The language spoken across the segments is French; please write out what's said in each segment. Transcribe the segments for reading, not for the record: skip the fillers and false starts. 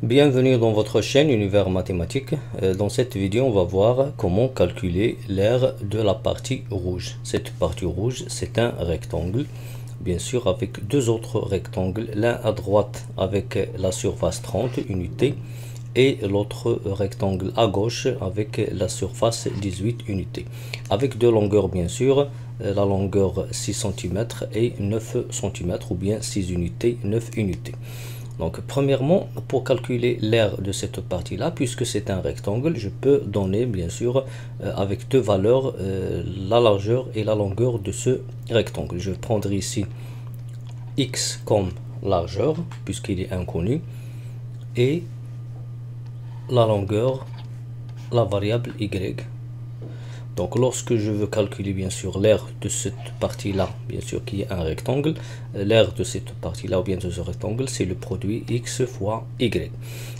Bienvenue dans votre chaîne Univers Mathématique. Dans cette vidéo, on va voir comment calculer l'aire de la partie rouge. Cette partie rouge, c'est un rectangle, bien sûr, avec deux autres rectangles, l'un à droite avec la surface 30 unités et l'autre rectangle à gauche avec la surface 18 unités. Avec deux longueurs, bien sûr, la longueur 6 cm et 9 cm ou bien 6 unités, 9 unités. Donc premièrement, pour calculer l'aire de cette partie-là, puisque c'est un rectangle, je peux donner bien sûr avec deux valeurs la largeur et la longueur de ce rectangle. Je vais prendre ici x comme largeur, puisqu'il est inconnu, et la longueur, la variable y. Donc lorsque je veux calculer bien sûr l'aire de cette partie-là, bien sûr qui est un rectangle, l'aire de cette partie-là ou bien de ce rectangle, c'est le produit x fois y.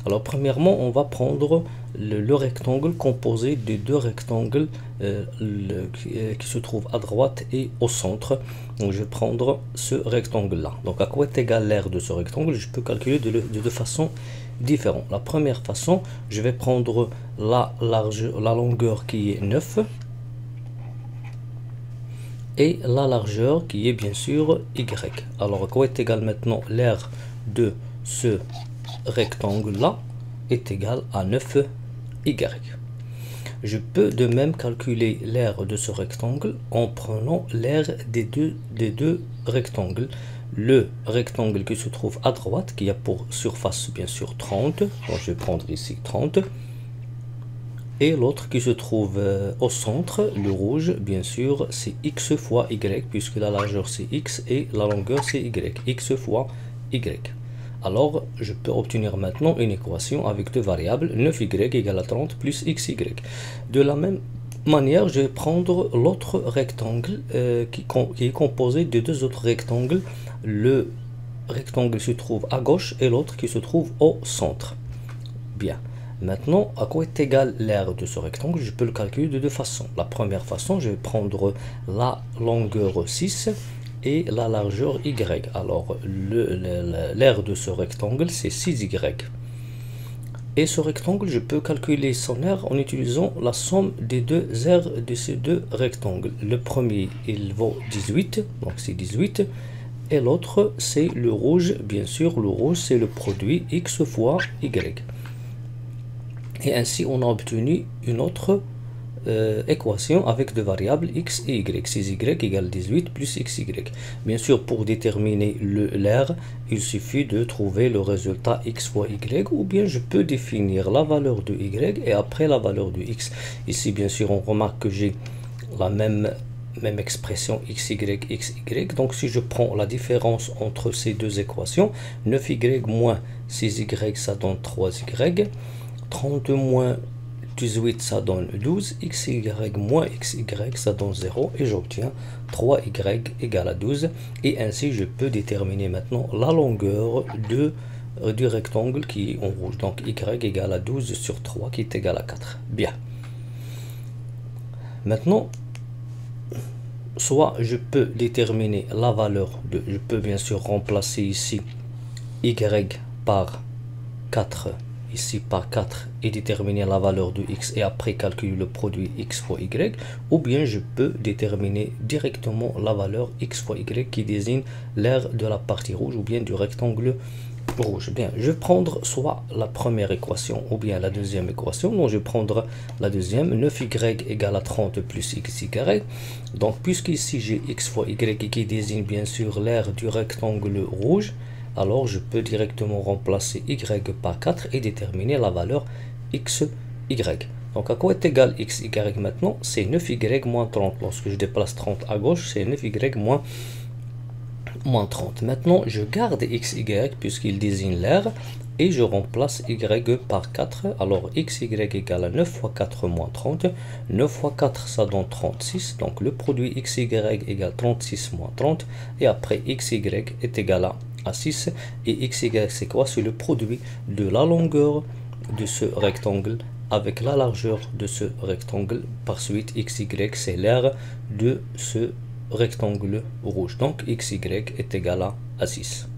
Alors premièrement, on va prendre le rectangle composé de deux rectangles qui se trouvent à droite et au centre. Donc je vais prendre ce rectangle-là. Donc à quoi est égale l'aire de ce rectangle? Je peux calculer de deux façons différentes. La première façon, je vais prendre la longueur qui est 9 et la largeur qui est bien sûr y. Alors à quoi est égal maintenant l'aire de ce rectangle là est égal à 9y. Je peux de même calculer l'aire de ce rectangle en prenant l'aire des deux rectangles. Le rectangle qui se trouve à droite, qui a pour surface bien sûr 30, donc je vais prendre ici 30, et l'autre qui se trouve au centre, le rouge, bien sûr, c'est x fois y, puisque la largeur c'est x et la longueur c'est y, x fois y. Alors, je peux obtenir maintenant une équation avec deux variables, 9y égale à 30 plus xy. De la même manière, je vais prendre l'autre rectangle qui est composé de deux autres rectangles. Le rectangle se trouve à gauche et l'autre qui se trouve au centre. Bien. Maintenant, à quoi est égal l'aire de ce rectangle? Je peux le calculer de deux façons. La première façon, je vais prendre la longueur 6 et la largeur y. Alors, l'aire de ce rectangle, c'est 6y. Et ce rectangle, je peux calculer son aire en utilisant la somme des deux aires de ces deux rectangles. Le premier, il vaut 18, donc c'est 18. Et l'autre, c'est le rouge. Bien sûr, le rouge, c'est le produit x fois y. Et ainsi, on a obtenu une autre équation avec deux variables x et y. 6y égale 18 plus xy. Bien sûr, pour déterminer l'aire, il suffit de trouver le résultat x fois y, ou bien je peux définir la valeur de y et après la valeur de x. Ici, bien sûr, on remarque que j'ai la même expression xy. Donc si je prends la différence entre ces deux équations, 9y moins 6y, ça donne 3y. 30 moins 18, ça donne 12, xy moins xy, ça donne 0, et j'obtiens 3y égale à 12, et ainsi je peux déterminer maintenant la longueur du rectangle qui est en rouge, donc y égale à 12 sur 3 qui est égal à 4. Bien. Maintenant, soit je peux déterminer la valeur je peux bien sûr remplacer ici y par 4, ici par 4 et déterminer la valeur de x et après calculer le produit x fois y, ou bien je peux déterminer directement la valeur x fois y qui désigne l'aire de la partie rouge ou bien du rectangle rouge. Bien, je vais prendre soit la première équation ou bien la deuxième équation. Donc je vais prendre la deuxième, 9y égale à 30 plus xy. Donc puisqu'ici j'ai x fois y qui désigne bien sûr l'aire du rectangle rouge, alors je peux directement remplacer y par 4 et déterminer la valeur xy. Donc à quoi est égal xy maintenant? C'est 9y moins 30. Lorsque je déplace 30 à gauche, c'est 9y moins 30. Maintenant, je garde xy puisqu'il désigne l'aire et je remplace y par 4. Alors xy égale à 9 fois 4 moins 30. 9 fois 4, ça donne 36. Donc le produit xy égale 36 moins 30. Et après xy est égal à 6. Et xy, c'est quoi? C'est le produit de la longueur de ce rectangle avec la largeur de ce rectangle. Par suite, xy, c'est l'aire de ce rectangle rouge. Donc xy est égal à 6.